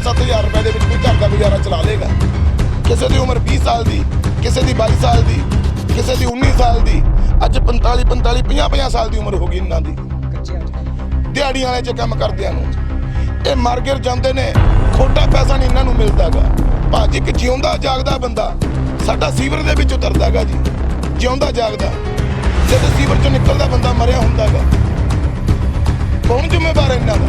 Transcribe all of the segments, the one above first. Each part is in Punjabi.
5-7 हज़ार रुपए ਦੇ ਵਿੱਚ ਕੋਈ ਘਰ ਦਾ ਗੁਜ਼ਾਰਾ ਚਲਾ ਲੇਗਾ। ਕਿਸੇ ਦੀ ਉਮਰ 20 ਸਾਲ ਦੀ, ਕਿਸੇ ਦੀ 22 ਸਾਲ ਦੀ, ਕਿਸੇ ਦੀ 19 ਸਾਲ ਦੀ, ਅੱਜ 45 50 ਸਾਲ ਦੀ ਉਮਰ ਹੋ ਗਈ ਇਹਨਾਂ ਦੀ। ਦਿਹਾੜੀਆਂ ਵਾਲੇ 'ਚ ਕੰਮ ਕਰਦਿਆਂ ਨੂੰ ਇਹ ਮਰ ਗਿਰ ਜਾਂਦੇ ਨੇ, ਖੋਟਾ ਪੈਸਾ ਨਹੀਂ ਇਹਨਾਂ ਨੂੰ ਮਿਲਦਾਗਾ। ਭਾਜੀ ਇੱਕ ਜਿਉਂਦਾ ਜਾਗਦਾ ਬੰਦਾ ਸਾਡਾ ਸੀਵਰ ਦੇ ਵਿੱਚ ਉਤਰਦਾਗਾ ਜੀ, ਜਿਉਂਦਾ ਜਾਗਦਾ। ਜਦ ਸੀਵਰ 'ਚੋਂ ਨਿਕਲਦਾ ਬੰਦਾ ਮਰਿਆ ਹੁੰਦਾਗਾ, ਕੌਣ ਜ਼ਿੰਮੇਵਾਰ ਹੈ ਇਹਨਾਂ ਦਾ?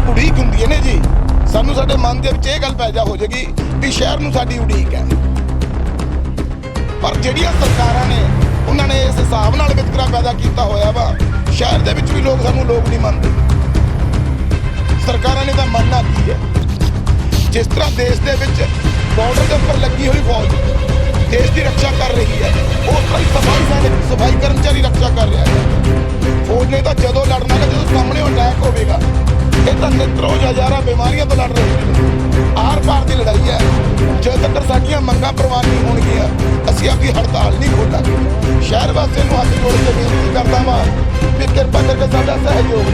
उड़ीक होंगी ने जी, सानू साडे मन के विच गल पैदा हो जाएगी भी शहर नूं साडी उड़ीक है। पर जिहड़ियां सरकारां ने उन्होंने इस हिसाब नाल वितकरा पैदा किया होया वा, शहर दे विच भी लोग सानू लोग नहीं मनते। सरकारां ने तां मनना की है? जिस तरह देश दे विच बॉर्डर के उपर लगी हुई फौज देश की रक्षा कर रही है, उस तरह सफाई कर्मचारी रक्षा कर रहा है। फौज ने तो जदों लड़ना है, जो सामने अटैक होगा, ये तो नित रोज हज़ारां बीमारियों तो लड़ रहे हैं। आर पार की लड़ाई है। जब तक साडियां मंगां प्रवान नहीं होणगियां, असीं अपनी हड़ताल नहीं खोलांगे। शहर वासियों नूं हत्थ जोड़ के बेनती करदा वां भी किरपा करके साडा सहयोग।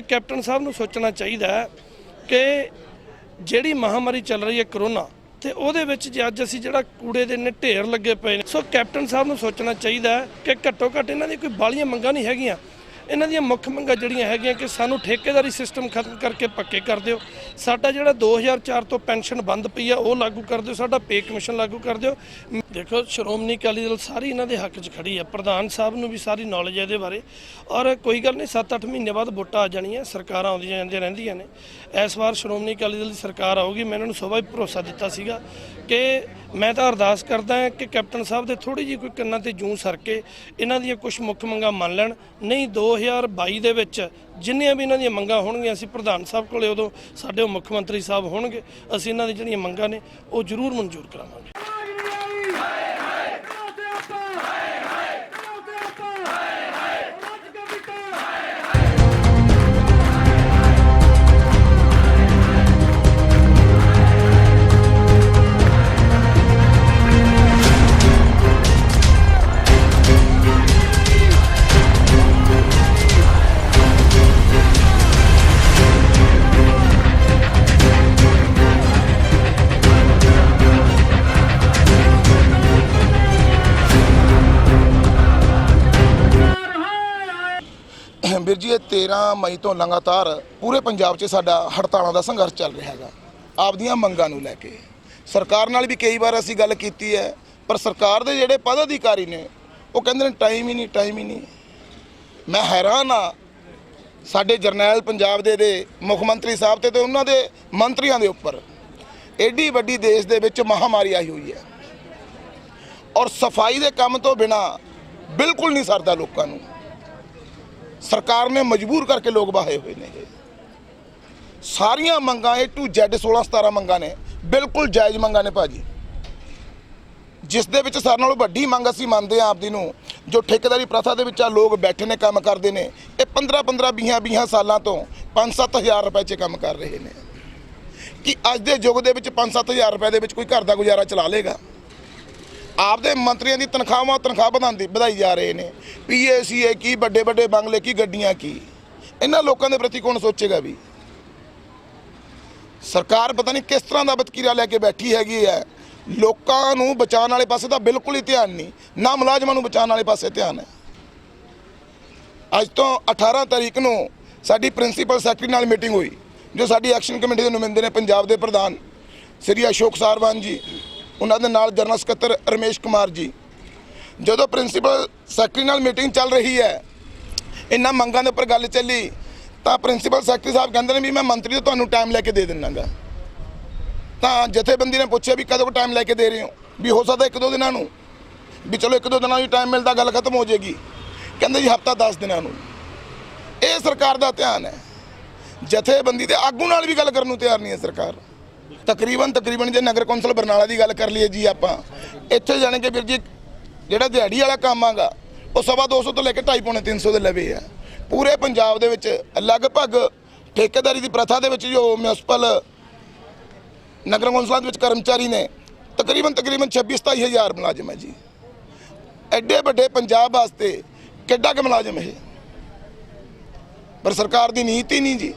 कैप्टन साहब नूं सोचना चाहिए कि जिहड़ी महामारी चल रही है करोना ते ओहदे विच जे अज असीं जिहड़ा कूड़े दे ने ढेर लगे पे ने, सो कैप्टन साहब नूं सोचना चाहिए कि घट्टो घट्ट इन्हां दी कोई बालियां मंगां नहीं हैगियां। इन्हां दी मुख मंगां जिहड़ियां हैगियां कि सानूं ठेकेदारी सिस्टम खत्म करके पक्के कर दिओ, साडा जिहड़ा 2004 तो पेंशन बंद पई आ ओह लागू कर दिओ, साडा पे कमीशन लागू कर दिओ। देखो श्रोमणी अकाली दल सारी इन्हां दे हक च खड़ी है, प्रधान साहब नूं भी सारी नॉलेज है इहदे बारे। और कोई गल नहीं, 7-8 महीने बाद वोटां आ जाणियां, सरकारां आउंदियां जांदियां रहिंदियां ने। इस वार श्रोमणी अकाली दल दी सरकार आऊगी। मैं इन्हां नूं सुबह ही भरोसा दिता सीगा कि मैं तो अरदास करदा हां कि कैप्टन साहब दे थोड़ी जी कोई कन्नां ते जूं सर के इन्हां दियां कुछ मुख मंगां मान लैण। नहीं 2022 दे विच जिन्नियां भी इन्हां दियां मंगां होणगीਆਂ ਅਸੀਂ प्रधान साहब कोले उदों साडे मुख मंत्री साहब होणगे, ਅਸੀਂ इन्हां दी जिहड़ियां मंगां ने ਉਹ ਜ਼ਰੂਰ ਮਨਜ਼ੂਰ ਕਰਾਵਾਂਗੇ। ਵੀਰ ਜੀ ਇਹ 13 ਮਈ ਤੋਂ ਲਗਾਤਾਰ ਪੂਰੇ ਪੰਜਾਬ 'ਚ ਸਾਡਾ ਹੜਤਾਲਾਂ ਦਾ ਸੰਘਰਸ਼ ਚੱਲ ਰਿਹਾ ਹੈਗਾ ਆਪਦੀਆਂ ਮੰਗਾਂ ਨੂੰ ਲੈ ਕੇ। ਸਰਕਾਰ ਨਾਲ ਵੀ ਕਈ ਵਾਰ ਅਸੀਂ ਗੱਲ ਕੀਤੀ ਹੈ, ਪਰ ਸਰਕਾਰ ਦੇ ਜਿਹੜੇ ਪਦ ਅਧਿਕਾਰੀ ਨੇ ਉਹ ਕਹਿੰਦੇ ਨੇ ਟਾਈਮ ਹੀ ਨਹੀਂ। ਮੈਂ ਹੈਰਾਨ ਆ ਸਾਡੇ ਜਰਨੈਲ ਪੰਜਾਬ ਦੇ ਮੁੱਖ ਮੰਤਰੀ ਸਾਹਿਬ ਤੇ ਉਹਨਾਂ ਦੇ ਮੰਤਰੀਆਂ ਦੇ ਉੱਪਰ ਐਡੀ ਵੱਡੀ ਦੇਸ਼ ਦੇ ਵਿੱਚ ਮਹਾਮਾਰੀ ਆਈ ਹੋਈ ਹੈ ਔਰ ਸਫਾਈ ਦੇ ਕੰਮ ਤੋਂ ਬਿਨਾ ਬਿਲਕੁਲ ਨਹੀਂ ਸਰਦਾ ਲੋਕਾਂ ਨੂੰ। सरकार ने मजबूर करके लोग बहाए हुए ने। सारिया मंगां A to Z 16-17 मंगां ने बिल्कुल जायज़ मंगां ने भाजी, जिस दे विच सारे नालों वड्डी मंग असीं मंनदे हां आपदी नूं जो ठेकेदारी प्रथा दे विच लोग बैठे ने काम करते हैं। ये 15-15 20 सालों तो 5-7 हज़ार रुपए च काम कर रहे हैं कि अज दे युग दे विच 5-7 हज़ार रुपए दे विच कोई घर दा गुजारा चला लेगा। आपदे मंत्रियों की तनख्वाह बढ़ाई जा रहे हैं। PA की बड़े बड़े बंगले की गड्डियां की, इन्हां लोगों के प्रति कौन सोचेगा भी? सरकार पता नहीं किस तरह का वतकीरा लैके बैठी हैगी है। लोगों को बचाने वाले पासे तो बिल्कुल ही ध्यान नहीं, ना मुलाजमान को बचाने वाले पासे ध्यान है। अज तो 18 तारीख को साडी प्रिंसीपल सैकटरी नाल मीटिंग हुई, जो साडी एक्शन कमेटी के नुमाइंदे ने पंजाब के प्रधान श्री अशोक सारवान जी, ਉਹਨਾਂ ਦੇ ਨਾਲ ਜਨਰਲ ਸਕੱਤਰ ਰਮੇਸ਼ ਕੁਮਾਰ ਜੀ। ਜਦੋਂ ਪ੍ਰਿੰਸੀਪਲ ਸੈਕਟਰੀ ਨਾਲ ਮੀਟਿੰਗ ਚੱਲ ਰਹੀ ਹੈ, ਇਹਨਾਂ ਮੰਗਾਂ ਦੇ ਉੱਪਰ ਗੱਲ ਚੱਲੀ, ਤਾਂ ਪ੍ਰਿੰਸੀਪਲ ਸੈਕਟਰੀ ਸਾਹਿਬ ਕਹਿੰਦੇ ਨੇ ਵੀ ਮੈਂ ਮੰਤਰੀ ਤੋਂ ਤੁਹਾਨੂੰ ਟਾਈਮ ਲੈ ਕੇ ਦੇ ਦਿੰਨਾਗਾ। ਤਾਂ ਜਥੇਬੰਦੀ ਨੇ ਪੁੱਛਿਆ ਵੀ ਕਦੋਂ ਟਾਈਮ ਲੈ ਕੇ ਦੇ ਰਹੇ ਹੋ, ਵੀ ਹੋ ਸਕਦਾ 1-2 ਦਿਨਾਂ ਨੂੰ, ਵੀ ਚਲੋ 1-2 ਦਿਨਾਂ ਨੂੰ ਟਾਈਮ ਮਿਲਦਾ ਗੱਲ ਖਤਮ ਹੋ ਜਾਏਗੀ। ਕਹਿੰਦੇ ਜੀ ਹਫ਼ਤਾ 10 ਦਿਨਾਂ ਨੂੰ। ਇਹ ਸਰਕਾਰ ਦਾ ਧਿਆਨ ਹੈ। ਜਥੇਬੰਦੀ ਦੇ ਆਗੂ ਨਾਲ ਵੀ ਗੱਲ ਕਰਨ ਨੂੰ ਤਿਆਰ ਨਹੀਂ ਹੈ ਸਰਕਾਰ। ਤਕਰੀਬਨ ਜੇ ਨਗਰ ਕੌਂਸਲ ਬਰਨਾਲਾ ਦੀ ਗੱਲ ਕਰ ਲਈਏ ਜੀ, ਆਪਾਂ ਇੱਥੇ ਜਾਣੇ ਕਿ ਵੀਰ ਜੀ ਜਿਹੜਾ ਦਿਹਾੜੀ ਵਾਲਾ ਕੰਮ ਆਗਾ ਉਹ 250 ਤੋਂ ਲੈ ਕੇ 250-300 ਦੇ ਲਵੇ ਆ। ਪੂਰੇ ਪੰਜਾਬ ਦੇ ਵਿੱਚ ਲਗਭਗ ਠੇਕੇਦਾਰੀ ਦੀ ਪ੍ਰਥਾ ਦੇ ਵਿੱਚ ਜੋ ਮਿਊਨਿਸਪਲ ਨਗਰ ਕੌਂਸਲਾਂ ਦੇ ਵਿੱਚ ਕਰਮਚਾਰੀ ਨੇ ਤਕਰੀਬਨ 26-27 ਹਜ਼ਾਰ ਮੁਲਾਜ਼ਮ ਹੈ ਜੀ। ਐਡੇ ਵੱਡੇ ਪੰਜਾਬ ਵਾਸਤੇ ਕਿੱਡਾ ਕੁ ਮੁਲਾਜ਼ਮ ਇਹ, ਪਰ ਸਰਕਾਰ ਦੀ ਨੀਤੀ ਨਹੀਂ ਜੀ।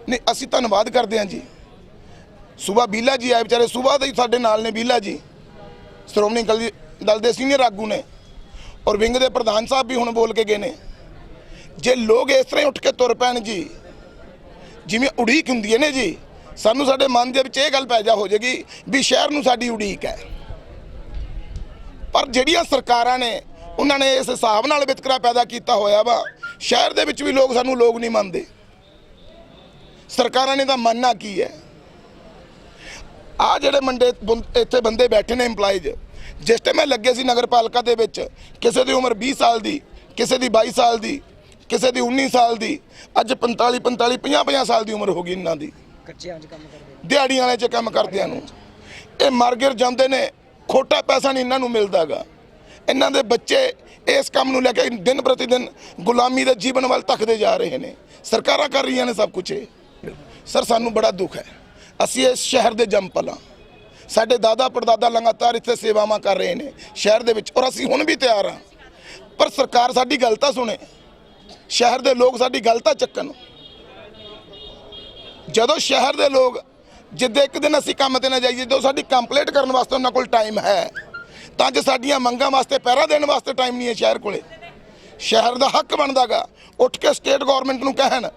ਨਹੀਂ, ਅਸੀਂ ਧੰਨਵਾਦ ਕਰਦੇ ਹਾਂ ਜੀ। ਸੂਬਾ ਬੀਲਾ ਜੀ ਆਏ ਵਿਚਾਰੇ, ਸੂਬਾ ਦੇ ਸਾਡੇ ਨਾਲ ਨੇ ਬੀਲਾ ਜੀ, ਸ਼੍ਰੋਮਣੀ ਅਕਾਲੀ ਦਲ ਦੇ ਸੀਨੀਅਰ ਆਗੂ ਨੇ, ਔਰ ਵਿੰਗ ਦੇ ਪ੍ਰਧਾਨ ਸਾਹਿਬ ਵੀ ਹੁਣ ਬੋਲ ਕੇ ਗਏ ਨੇ। ਜੇ ਲੋਕ ਇਸ ਤਰ੍ਹਾਂ ਉੱਠ ਕੇ ਤੁਰ ਪੈਣ ਜੀ, ਜਿਵੇਂ ਉਡੀਕ ਹੁੰਦੀ ਹੈ ਨੇ ਜੀ, ਸਾਨੂੰ ਸਾਡੇ ਮਨ ਦੇ ਵਿੱਚ ਇਹ ਗੱਲ ਪੈਦਾ ਹੋ ਜਾਏਗੀ ਵੀ ਸ਼ਹਿਰ ਨੂੰ ਸਾਡੀ ਉਡੀਕ ਹੈ। ਪਰ ਜਿਹੜੀਆਂ ਸਰਕਾਰਾਂ ਨੇ ਉਹਨਾਂ ਨੇ ਇਸ ਹਿਸਾਬ ਨਾਲ ਵਿਤਕਰਾ ਪੈਦਾ ਕੀਤਾ ਹੋਇਆ ਵਾ, ਸ਼ਹਿਰ ਦੇ ਵਿੱਚ ਵੀ ਸਾਨੂੰ ਲੋਕ ਨਹੀਂ ਮੰਨਦੇ। ਸਰਕਾਰਾਂ ਨੇ ਤਾਂ ਮੰਨਣਾ ਕੀ ਹੈ। ਆ ਜਿਹੜੇ ਇੱਥੇ ਬੰਦੇ ਬੈਠੇ ਨੇ ਇੰਪਲਾਈਜ਼, ਜਿਸ ਟਾਈਮ ਮੈਂ ਲੱਗੇ ਸੀ ਨਗਰ ਪਾਲਿਕਾ ਦੇ ਵਿੱਚ, ਕਿਸੇ ਦੀ ਉਮਰ 20 ਸਾਲ ਦੀ, ਕਿਸੇ ਦੀ 22 ਸਾਲ ਦੀ, ਕਿਸੇ ਦੀ 19 ਸਾਲ ਦੀ, ਅੱਜ 45 50 ਸਾਲ ਦੀ ਉਮਰ ਹੋ ਗਈ ਇਹਨਾਂ ਦੀ। ਕੱਚਿਆਂ 'ਚ ਕੰਮ ਕਰਦੇ, ਦਿਹਾੜੀਆਂ ਵਾਲੇ 'ਚ ਕੰਮ ਕਰਦਿਆਂ ਨੂੰ ਇਹ ਮਰ ਗਿਰ ਜਾਂਦੇ ਨੇ। ਖੋਟਾ ਪੈਸਾ ਨਹੀਂ ਇਹਨਾਂ ਨੂੰ ਮਿਲਦਾਗਾ। ਇਹਨਾਂ ਦੇ ਬੱਚੇ ਇਸ ਕੰਮ ਨੂੰ ਲੈ ਕੇ ਦਿਨ ਪ੍ਰਤੀ ਦਿਨ ਗੁਲਾਮੀ ਦੇ ਜੀਵਨ ਵੱਲ ਧੱਕਦੇ ਜਾ ਰਹੇ ਨੇ। ਸਰਕਾਰਾਂ ਕਰ ਰਹੀਆਂ ਨੇ ਸਭ ਕੁਝ। ਸਰ, ਸਾਨੂੰ ਬੜਾ ਦੁੱਖ ਹੈ। ਅਸੀਂ ਇਸ ਸ਼ਹਿਰ ਦੇ ਜੰਮਪਲ ਹਾਂ। ਸਾਡੇ ਦਾਦਾ ਪੜਦਾਦਾ ਲਗਾਤਾਰ ਇੱਥੇ ਸੇਵਾਵਾਂ ਕਰ ਰਹੇ ਨੇ ਸ਼ਹਿਰ ਦੇ ਵਿੱਚ, ਔਰ ਅਸੀਂ ਹੁਣ ਵੀ ਤਿਆਰ ਹਾਂ। ਪਰ ਸਰਕਾਰ ਸਾਡੀ ਗੱਲ ਤਾਂ ਸੁਣੇ, ਸ਼ਹਿਰ ਦੇ ਲੋਕ ਸਾਡੀ ਗੱਲ ਤਾਂ ਚੱਕਣ। ਜਦੋਂ ਸ਼ਹਿਰ ਦੇ ਲੋਕ ਜਿੱਦੇ ਇੱਕ ਦਿਨ ਅਸੀਂ ਕੰਮ ਤੇ ਨਾ ਜਾਈਏ, ਜਦੋਂ ਸਾਡੀ ਕੰਪਲੀਟ ਕਰਨ ਵਾਸਤੇ ਉਹਨਾਂ ਕੋਲ ਟਾਈਮ ਹੈ, ਤਾਂ ਜੇ ਸਾਡੀਆਂ ਮੰਗਾਂ ਵਾਸਤੇ ਪਹਿਰਾ ਦੇਣ ਵਾਸਤੇ ਟਾਈਮ ਨਹੀਂ ਹੈ ਸ਼ਹਿਰ ਕੋਲੇ। ਸ਼ਹਿਰ ਦਾ ਹੱਕ ਬਣਦਾਗਾ ਉੱਠ ਕੇ ਸਟੇਟ ਗਵਰਨਮੈਂਟ ਨੂੰ ਕਹਿਣ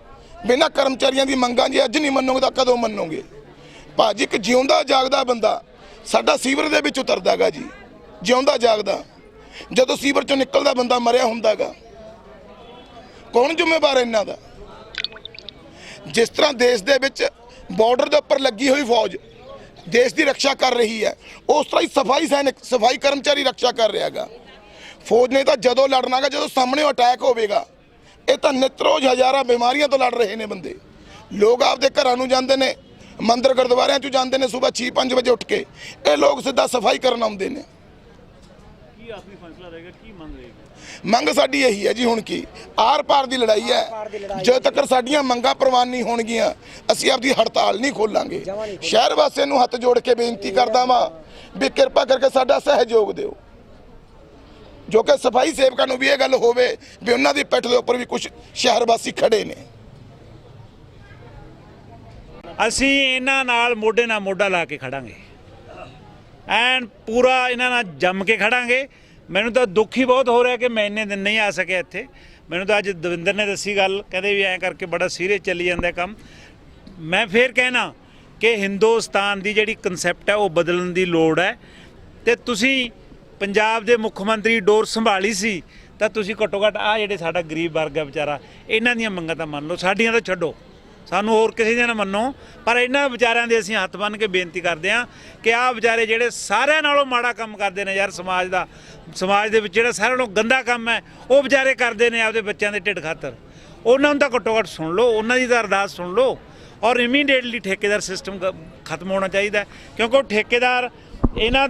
ਬਿਨਾਂ ਕਰਮਚਾਰੀਆਂ ਦੀ ਮੰਗਾਂ ਜੇ ਅੱਜ ਨਹੀਂ ਮੰਨੋਗੇ ਤਾਂ ਕਦੋਂ ਮੰਨੋਗੇ। ਭਾਜੀ, ਇੱਕ ਜਿਉਂਦਾ ਜਾਗਦਾ ਬੰਦਾ ਸਾਡਾ ਸੀਵਰ ਦੇ ਵਿੱਚ ਉਤਰਦਾਗਾ ਜੀ, ਜਿਉਂਦਾ ਜਾਗਦਾ। ਜਦੋਂ ਸੀਵਰ ਚੋਂ ਨਿਕਲਦਾ ਬੰਦਾ ਮਰਿਆ ਹੁੰਦਾਗਾ, ਕੌਣ ਜ਼ਿੰਮੇਵਾਰ ਹੈ ਇਹਨਾਂ ਦਾ? ਜਿਸ ਤਰ੍ਹਾਂ ਦੇਸ਼ ਦੇ ਵਿੱਚ ਬਾਰਡਰ ਦੇ ਉੱਪਰ ਲੱਗੀ ਹੋਈ ਫੌਜ ਦੇਸ਼ ਦੀ ਰੱਖਿਆ ਕਰ ਰਹੀ ਹੈ, ਉਸ ਤਰ੍ਹਾਂ ਹੀ ਸਫਾਈ ਕਰਮਚਾਰੀ ਰੱਖਿਆ ਕਰ ਰਿਹਾਗਾ। ਫੌਜ ਨੇ ਤਾਂ ਜਦੋਂ ਲੜਨਾਗਾ ਜਦੋਂ ਸਾਹਮਣੇ ਅਟੈਕ ਹੋਵੇਗਾ। ਇਹ ਤਾਂ ਨਿਤ ਰੋਜ਼ ਹਜ਼ਾਰਾਂ ਬਿਮਾਰੀਆਂ ਤੋਂ ਲੜ ਰਹੇ ਨੇ ਬੰਦੇ। ਲੋਕ ਆਪਦੇ ਘਰਾਂ ਨੂੰ ਜਾਂਦੇ ਨੇ, ਮੰਦਿਰ ਗੁਰਦੁਆਰਿਆਂ 'ਚ ਜਾਂਦੇ ਨੇ ਸਵੇਰ 6-5 ਵਜੇ ਉੱਠ ਕੇ। ਇਹ ਲੋਕ ਸਿੱਧਾ ਸਫਾਈ ਕਰਨ ਆਉਂਦੇ ਨੇ। ਕੀ ਆਖਰੀ ਫੈਸਲਾ ਰਹੇਗਾ, ਕੀ ਮੰਗ ਰਹੇਗੀ? ਮੰਗ ਸਾਡੀ ਇਹੀ ਹੈ ਜੀ, ਹੁਣ ਕੀ ਆਰ ਪਾਰ ਦੀ ਲੜਾਈ ਹੈ। ਜਦੋਂ ਤੱਕ ਸਾਡੀਆਂ ਮੰਗਾਂ ਪ੍ਰਵਾਨ ਨਹੀਂ ਹੋਣਗੀਆਂ, ਅਸੀਂ ਆਪਦੀ ਹੜਤਾਲ ਨਹੀਂ ਖੋਲਾਂਗੇ। ਸ਼ਹਿਰ ਵਾਸੀਆਂ ਨੂੰ ਹੱਥ ਜੋੜ ਕੇ ਬੇਨਤੀ ਕਰਦਾ ਵਾਂ ਵੀ ਕਿਰਪਾ ਕਰਕੇ ਸਾਡਾ ਸਹਿਯੋਗ ਦਿਓ, ਜੋ ਕਿ ਸਫਾਈ ਸੇਵਕਾਂ ਨੂੰ ਵੀ ਇਹ ਗੱਲ ਹੋਵੇ ਵੀ ਉਹਨਾਂ ਦੀ ਪਿੱਠ ਦੇ ਉੱਪਰ ਵੀ ਕੁਝ ਸ਼ਹਿਰ ਵਾਸੀ ਖੜੇ ਨੇ। ਅਸੀਂ ਇਹਨਾਂ ਨਾਲ ਮੋਢੇ ਨਾਲ ਮੋਢਾ ਲਾ ਕੇ ਖੜਾਂਗੇ, ਐਨ ਪੂਰਾ ਇਹਨਾਂ ਨਾਲ ਜੰਮ ਕੇ ਖੜਾਂਗੇ। ਮੈਨੂੰ ਤਾਂ ਦੁੱਖ ਹੀ ਬਹੁਤ ਹੋ ਰਿਹਾ ਕਿ ਮੈਂ ਇੰਨੇ ਦਿਨ ਨਹੀਂ ਆ ਸਕਿਆ ਇੱਥੇ। ਮੈਨੂੰ ਤਾਂ ਅੱਜ ਦਵਿੰਦਰ ਨੇ ਦੱਸੀ ਗੱਲ, ਕਹਿੰਦੇ ਵੀ ਐਂ ਕਰਕੇ ਬੜਾ ਸੀਰੀਅਸ ਚੱਲੀ ਜਾਂਦਾ ਕੰਮ। ਮੈਂ ਫੇਰ ਕਹਿਣਾ ਕਿ ਹਿੰਦੁਸਤਾਨ ਦੀ ਜਿਹੜੀ ਕਨਸੈਪਟ ਹੈ ਉਹ ਬਦਲਣ ਦੀ ਲੋੜ ਹੈ। ਤੇ ਤੁਸੀਂ ਪੰਜਾਬ ਦੇ ਮੁੱਖ ਮੰਤਰੀ ਡੋਰ ਸੰਭਾਲੀ ਸੀ, ਤਾਂ ਤੁਸੀਂ ਘੱਟੋ ਘੱਟ ਆਹ ਜਿਹੜੇ ਸਾਡਾ ਗਰੀਬ ਵਰਗ ਹੈ ਵਿਚਾਰਾ, ਇਹਨਾਂ ਦੀਆਂ ਮੰਗਾਂ ਤਾਂ ਮੰਨ ਲਓ, ਸਾਡੀਆਂ ਤਾਂ ਛੱਡੋ, ਸਾਨੂੰ ਹੋਰ ਕਿਸੇ ਦੀਆਂ ਨਾ ਮੰਨੋ। ਪਰ ਇਹਨਾਂ ਵਿਚਾਰਿਆਂ ਦੇ ਅਸੀਂ ਹੱਥ ਬੰਨ੍ਹ ਕੇ ਬੇਨਤੀ ਕਰਦੇ ਹਾਂ ਕਿ ਆਹ ਵਿਚਾਰੇ ਜਿਹੜੇ ਸਾਰਿਆਂ ਨਾਲੋਂ ਮਾੜਾ ਕੰਮ ਕਰਦੇ ਨੇ ਯਾਰ, ਸਮਾਜ ਦੇ ਵਿੱਚ ਜਿਹੜਾ ਸਾਰਿਆਂ ਨਾਲੋਂ ਗੰਦਾ ਕੰਮ ਹੈ ਉਹ ਵਿਚਾਰੇ ਕਰਦੇ ਨੇ ਆਪਦੇ ਬੱਚਿਆਂ ਦੇ ਢਿੱਡ ਖਾਤਰ। ਉਹਨਾਂ ਨੂੰ ਤਾਂ ਘੱਟੋ ਘੱਟ ਸੁਣ ਲਓ, ਉਹਨਾਂ ਦੀ ਤਾਂ ਅਰਦਾਸ ਸੁਣ ਲਓ। ਔਰ ਇਮੀਡੀਏਟਲੀ ਠੇਕੇਦਾਰ ਸਿਸਟਮ ਖਤਮ ਹੋਣਾ ਚਾਹੀਦਾ, ਕਿਉਂਕਿ ਉਹ ਠੇਕੇਦਾਰ ਇਹਨਾਂ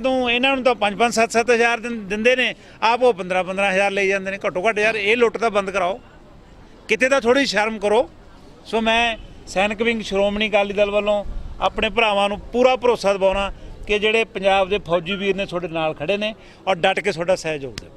ਨੂੰ ਤਾਂ 5-5 7-7 ਹਜ਼ਾਰ ਦਿੰਦੇ ਨੇ, ਆਪ ਉਹ 15-15 ਹਜ਼ਾਰ ਲਈ ਜਾਂਦੇ ਨੇ। ਘੱਟੋ ਘੱਟ ਯਾਰ ਇਹ ਲੁੱਟ ਤਾਂ ਬੰਦ ਕਰਾਓ, ਕਿਤੇ ਤਾਂ ਥੋੜ੍ਹੀ ਸ਼ਰਮ ਕਰੋ। ਸੋ ਮੈਂ ਸੈਨਿਕ ਵਿੰਗ ਸ਼੍ਰੋਮਣੀ ਅਕਾਲੀ ਦਲ ਵੱਲੋਂ ਆਪਣੇ ਭਰਾਵਾਂ ਨੂੰ ਪੂਰਾ ਭਰੋਸਾ ਦਿਵਾਉਣਾ ਕਿ ਜਿਹੜੇ ਪੰਜਾਬ ਦੇ ਫੌਜੀ ਵੀਰ ਨੇ ਤੁਹਾਡੇ ਨਾਲ ਖੜੇ ਨੇ ਔਰ ਡਟ ਕੇ ਤੁਹਾਡਾ ਸਹਿਯੋਗ ਦੇਣ।